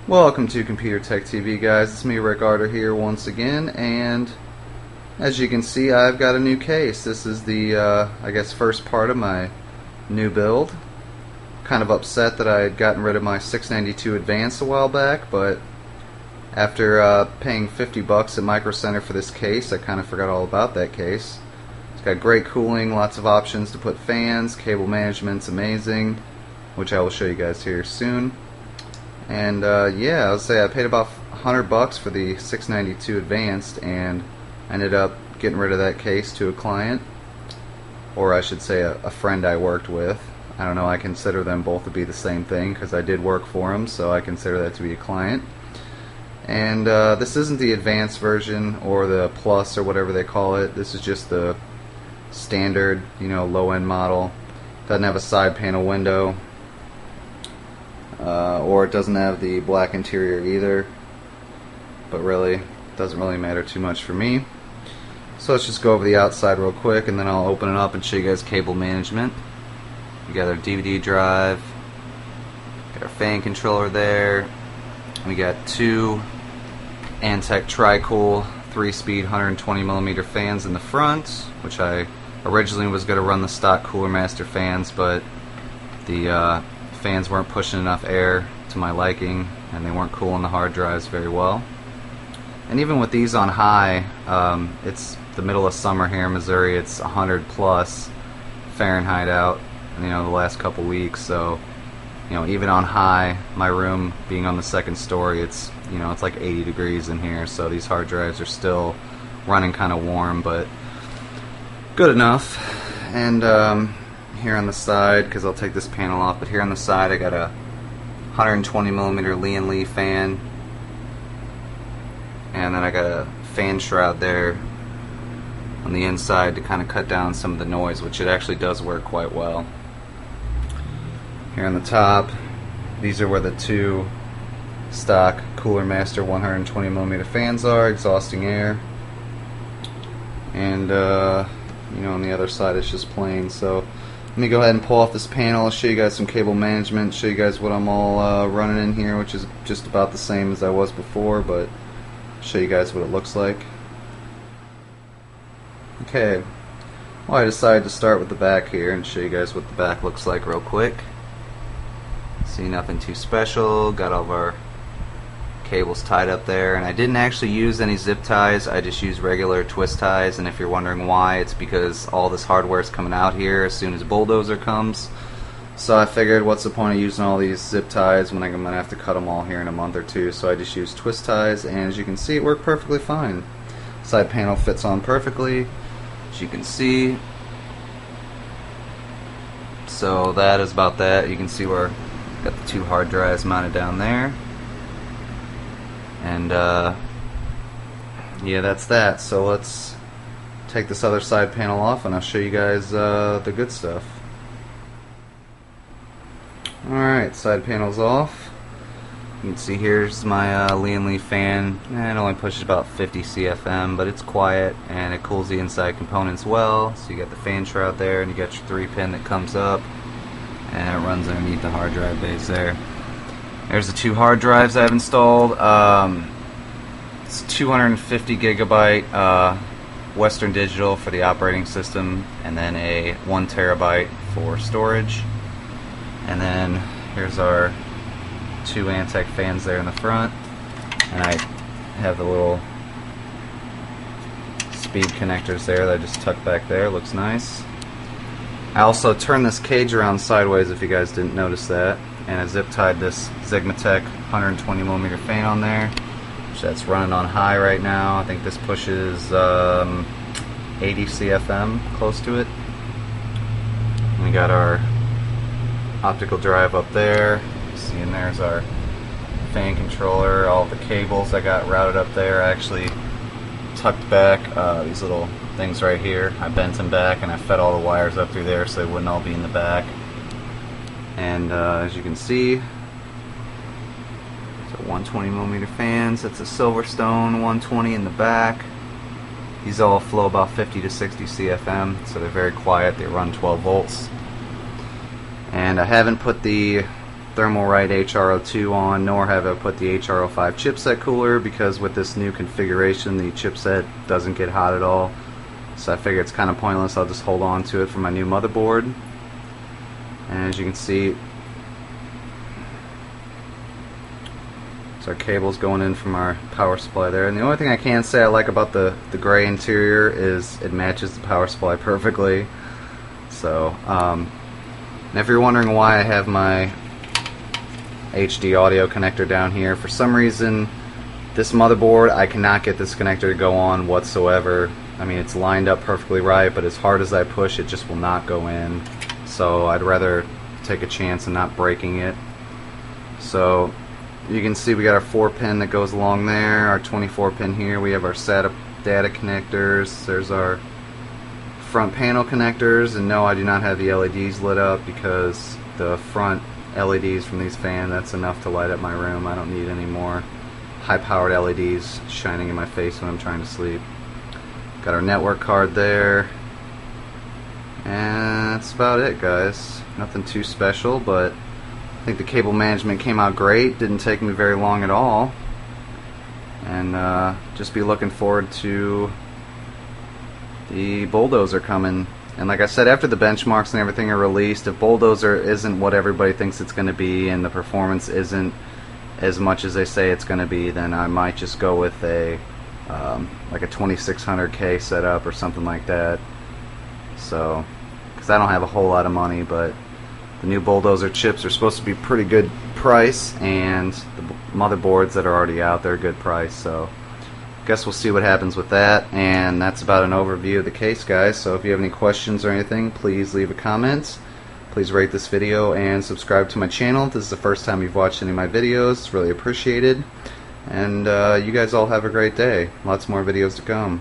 Welcome to Computer Tech TV, guys. It's me, Rick Arter, here once again, and as you can see, I've got a new case. This is the, I guess, first part of my new build. Kind of upset that I had gotten rid of my 692 Advanced a while back, but after paying $50 at Micro Center for this case, I kind of forgot all about that case. It's got great cooling, lots of options to put fans, cable management's amazing, which I will show you guys here soon. And yeah, I would say I paid about $100 for the 692 Advanced, and I ended up getting rid of that case to a client, or I should say a friend I worked with. I don't know, I consider them both to be the same thing because I did work for them, so I consider that to be a client. And this isn't the Advanced version or the Plus or whatever they call it. This is just the standard, you know, low-end model. Doesn't have a side panel window. Or it doesn't have the black interior either, but really it doesn't really matter too much for me. So let's just go over the outside real quick, and then I'll open it up and show you guys cable management. We got our DVD drive, got our fan controller there, we got two Antec Tri-Cool 3-speed 120mm fans in the front, which I originally was going to run the stock Cooler Master fans, but the fans weren't pushing enough air to my liking, and they weren't cooling the hard drives very well. And even with these on high, it's the middle of summer here in Missouri. It's 100 plus Fahrenheit out, you know, the last couple weeks. So, you know, even on high, my room being on the second story, it's, you know, it's like 80 degrees in here. So these hard drives are still running kind of warm, but good enough. And here on the side, because I'll take this panel off, but here on the side I got a 120mm Lee & Lee fan, and then I got a fan shroud there on the inside to kind of cut down some of the noise, which it actually does work quite well. Here on the top, these are where the two stock Cooler Master 120mm fans are, exhausting air, and you know, on the other side it's just plain. So let me go ahead and pull off this panel. I'll show you guys some cable management, show you guys what I'm all running in here, which is just about the same as I was before, but show you guys what it looks like. Okay, well, I decided to start with the back here and show you guys what the back looks like real quick. See, nothing too special. Got all of our cables tied up there, and I didn't actually use any zip ties. I just used regular twist ties, and if you're wondering why, it's because all this hardware is coming out here as soon as Bulldozer comes. So I figured, what's the point of using all these zip ties when I'm going to have to cut them all here in a month or two? So I just used twist ties, and as you can see, it worked perfectly fine. Side panel fits on perfectly, as you can see. So that is about that. You can see where I've got the two hard drives mounted down there. And yeah, that's that. So let's take this other side panel off, and I'll show you guys the good stuff. Alright, side panel's off. You can see here's my Lee & Lee fan. It only pushes about 50 CFM, but it's quiet and it cools the inside components well. So you got the fan shroud there, and you got your 3-pin that comes up, and it runs underneath the hard drive base there. There's the two hard drives I've installed. It's 250 gigabyte Western Digital for the operating system, and then a 1 terabyte for storage. And then here's our two Antec fans there in the front, and I have the little speed connectors there that I just tucked back there. Looks nice. I also turned this cage around sideways, if you guys didn't notice that, and I zip tied this Sigmatech 120mm fan on there, which that's running on high right now. I think this pushes 80 CFM, close to it. And we got our optical drive up there. You see, and there's our fan controller. All the cables I got routed up there. I actually tucked back these little things right here. I bent them back, and I fed all the wires up through there so they wouldn't all be in the back. And as you can see, so 120mm fans. That's a Silverstone 120 in the back. These all flow about 50 to 60 CFM, so they're very quiet. They run 12 volts. And I haven't put the Thermalright HRO2 on, nor have I put the HRO5 chipset cooler, because with this new configuration the chipset doesn't get hot at all. So I figure it's kind of pointless. I'll just hold on to it for my new motherboard. And as you can see, it's our cables going in from our power supply there. And the only thing I can say I like about the gray interior is it matches the power supply perfectly. So, and if you're wondering why I have my HD audio connector down here, for some reason this motherboard, I cannot get this connector to go on whatsoever. I mean, it's lined up perfectly right, but as hard as I push, it just will not go in. So I'd rather take a chance and not breaking it. So you can see we got our 4-pin that goes along there, our 24-pin here. We have our SATA data connectors. There's our front panel connectors, and no, I do not have the LEDs lit up because the front LEDs from these fans, that's enough to light up my room. I don't need any more high-powered LEDs shining in my face when I'm trying to sleep. Got our network card there, and that's about it, guys. Nothing too special, but I think the cable management came out great. Didn't take me very long at all, and just be looking forward to the Bulldozer coming. And like I said, after the benchmarks and everything are released, if Bulldozer isn't what everybody thinks it's going to be and the performance isn't as much as they say it's going to be, then I might just go with a like a 2600K setup or something like that. So, because I don't have a whole lot of money, but the new Bulldozer chips are supposed to be pretty good price, and the motherboards that are already out there are good price. So guess we'll see what happens with that. And that's about an overview of the case, guys. So if you have any questions or anything, please leave a comment. Please rate this video and subscribe to my channel if this is the first time you've watched any of my videos. It's really appreciated. And you guys all have a great day. Lots more videos to come.